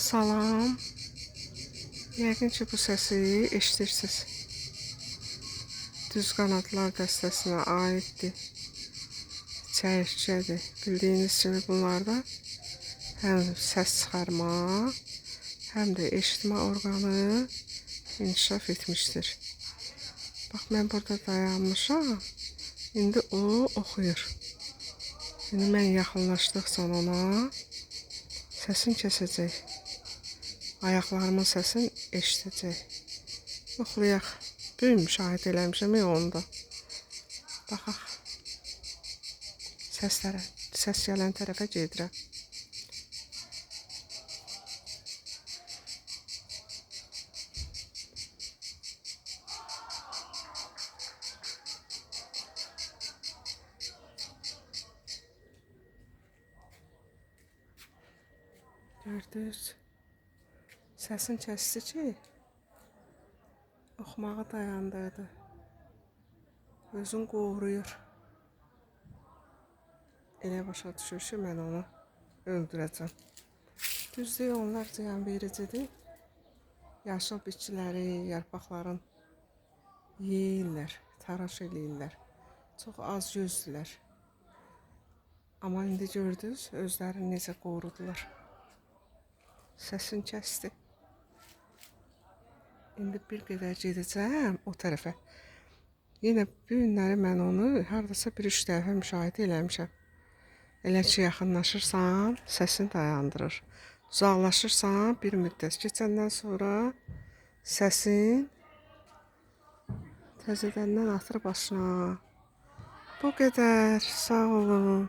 Salam. Yəqin ki, bu səsi eşidirsiniz. Düz qanadlar dəstəsinə aiddir. Çəyirtkədir. Bildiyiniz kimi bunlarda həm səs çıxarma, həm də eşitmə orqanı inkişaf etmişdir. Bax, mən burada dayanmışam. İndi o oxuyur. İndi mən yaxınlaşdıqca ona səsini kəsəcək. Ayaqlarımın səsini eşidəcək. Oxuyaq. Böyük müşahidə eləmişəm onda. Baxaq. Səs gələn tərəfə gedirəm. Gördünüz? Səsini kəsdi ki, oxumağı dayandırdı. Özünü qoruyur. Elə başa düşür ki, mən onu öldürəcəm. Düzdür, onlar ziyan vericidir. Yaşıl bitkiləri, yarpaqların yeyirlər, taraş eləyirlər. Çox az gözdülər. Amma indi gördünüz, özlərini necə qorudular. Səsini kəsdi. İndi bir qədər gedəcəm o tərəfə. Yenə bu günləri mən onu hardasa 1-3 dəfə müşahidə eləmişəm. Elə ki, yaxınlaşırsan, səsini dayandırır. Uzaqlaşırsan, bir müddət keçəndən sonra səsin təzədəndən atır başına. Bu qədər. Sağ olun.